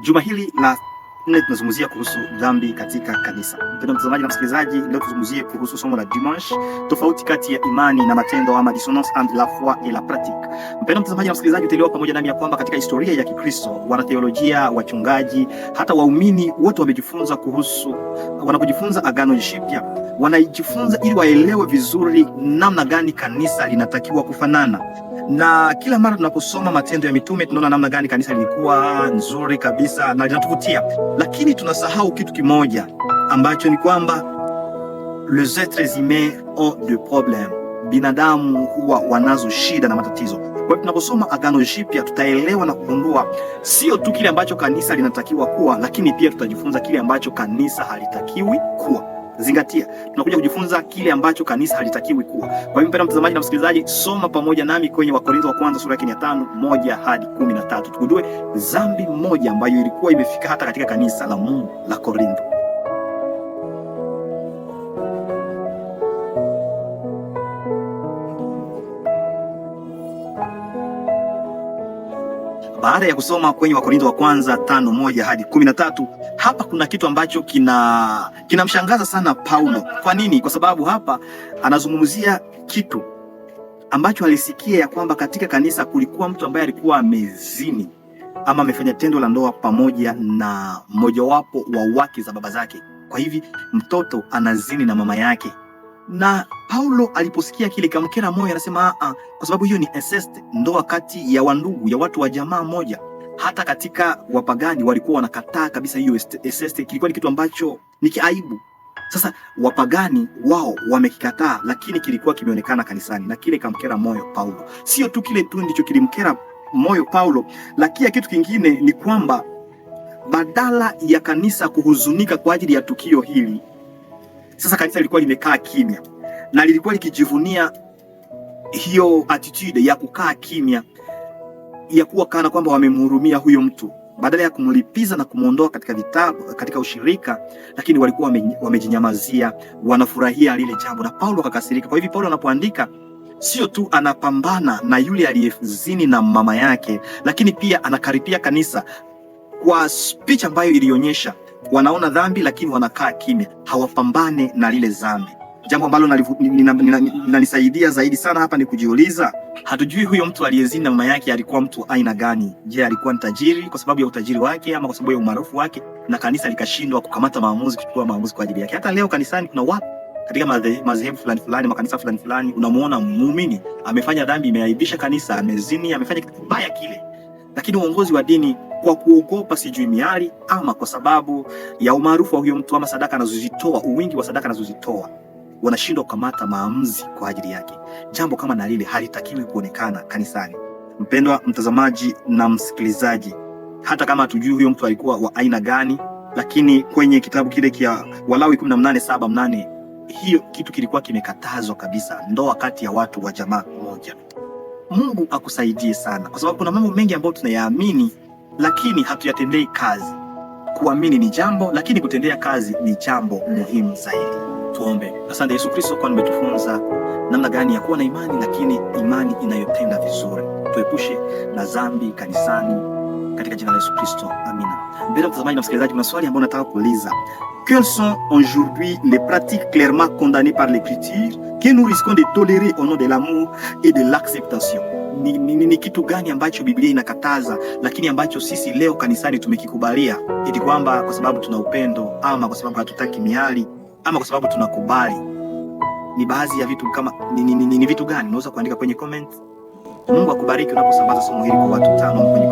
Juma hili la nne tunazungumzia kuhusu dhambi katika kanisa. Mpendwa mtazamaji na msikilizaji, leo tuzungumzie kuhusu somo la dimanche, tofauti kati ya imani na matendo, ama dissonance entre la foi et la pratique. Mpendwa mtazamaji na msikilizaji, utaelewa pamoja nami ya kwamba katika historia ya Kikristo, wanatheolojia, wachungaji, hata waumini wote wamejifunza kuhusu, wanapojifunza Agano Jipya, wanajifunza ili waelewe vizuri namna gani kanisa linatakiwa kufanana. Na kila mara tunaposoma Matendo ya Mitume tunaona namna gani kanisa lilikuwa nzuri kabisa na linatuvutia, lakini tunasahau kitu kimoja ambacho ni kwamba les êtres humains ont des problèmes. Binadamu huwa wanazo shida na matatizo. Kwa hiyo tunaposoma Agano Jipya tutaelewa na kugundua sio tu kile ambacho kanisa linatakiwa kuwa, lakini pia tutajifunza kile ambacho kanisa halitakiwi kuwa. Zingatia, tunakuja kujifunza kile ambacho kanisa halitakiwi kuwa. Kwa hiyo mpendwa mtazamaji na msikilizaji, soma pamoja nami kwenye Wakorintho wa kwanza sura ya 5 1 hadi 13. Tugundue dhambi moja ambayo ilikuwa imefika hata katika kanisa la Mungu la Korintho. Baada ya kusoma kwenye Wakorintho wa kwanza 5:1 hadi 13, hapa kuna kitu ambacho kinamshangaza sana Paulo. Kwa nini? Kwa sababu hapa anazungumzia kitu ambacho alisikia ya kwamba katika kanisa kulikuwa mtu ambaye alikuwa amezini ama amefanya tendo la ndoa pamoja na mmojawapo wa wake za baba zake. Kwa hivi mtoto anazini na mama yake. Na Paulo aliposikia kile kamkera moyo, anasema kwa sababu hiyo ni incest, ndoa kati ya wandugu, ya watu wa jamaa moja. Hata katika wapagani walikuwa wanakataa kabisa hiyo incest, kilikuwa ni kitu ambacho ni kiaibu. Sasa wapagani wao wamekikataa, lakini kilikuwa kimeonekana kanisani, na kile kamkera moyo Paulo. Sio tu kile tu ndicho kilimkera moyo Paulo, lakini kitu kingine ni kwamba badala ya kanisa kuhuzunika kwa ajili ya tukio hili, sasa kanisa lilikuwa limekaa kimya na lilikuwa likijivunia hiyo attitude ya kukaa kimya, ya kuwa kana kwamba wamemhurumia huyo mtu, badala ya kumlipiza na kumuondoa katika vitabu, katika ushirika, lakini walikuwa wamejinyamazia, wanafurahia lile jambo. Na Paulo akakasirika. Kwa hivyo Paulo anapoandika sio tu anapambana na yule aliyezini na mama yake, lakini pia anakaripia kanisa kwa speech ambayo ilionyesha wanaona dhambi lakini wanakaa kimya, hawapambane na lile dhambi. Jambo ambalo linanisaidia zaidi sana hapa ni kujiuliza, hatujui huyo mtu aliyezini na mama yake alikuwa mtu aina gani? Je, alikuwa ni tajiri kwa sababu ya utajiri wake, ama kwa sababu ya umaarufu wake, na kanisa likashindwa kukamata maamuzi, kuchukua maamuzi kwa ajili yake? Hata leo kanisani kuna watu katika madhehebu fulani, makanisa fulani, unamuona muumini amefanya dhambi, imeaibisha kanisa, amezini, amefanya kitu kibaya kile, lakini uongozi wa dini kwa kuogopa sijui miali, ama kwa sababu ya umaarufu wa huyo mtu, ama sadaka anazozitoa, uwingi wa sadaka anazozitoa, wanashindwa kukamata maamuzi kwa ajili yake. Jambo kama na lile halitakiwi kuonekana kanisani. Mpendwa mtazamaji na msikilizaji, hata kama hatujui huyo mtu alikuwa wa aina gani, lakini kwenye kitabu kile kia Walawi 18:7-8, hiyo kitu kilikuwa kimekatazwa kabisa, ndoa kati ya watu wa jamaa moja. Mungu akusaidie sana, kwa sababu kuna mambo mengi ambayo tunayaamini lakini hatuyatendei kazi. Kuamini ni jambo, lakini kutendea kazi ni jambo muhimu zaidi. Tuombe. Asante Yesu Kristo kwa umetufunza namna gani ya kuwa na imani, lakini imani inayotenda vizuri. Tuepushe na dhambi kanisani katika jina la Yesu Kristo. Amina. Mbele mtazamaji na msikilizaji, kuna swali ambalo nataka kuuliza. Quelles sont aujourd'hui les pratiques clairement condamnées par l'Écriture que nous risquons de tolérer au nom de l'amour et de l'acceptation? Ni kitu gani ambacho Biblia inakataza lakini ambacho sisi leo kanisani tumekikubalia, ili kwamba kwa sababu tuna upendo, ama kwa sababu hatutaki miali, ama kwa sababu tunakubali? Ni baadhi ya vitu kama ni vitu gani? Unaweza kuandika kwenye comment. Mungu akubariki unaposambaza somo hili kwa watu 5 kwenye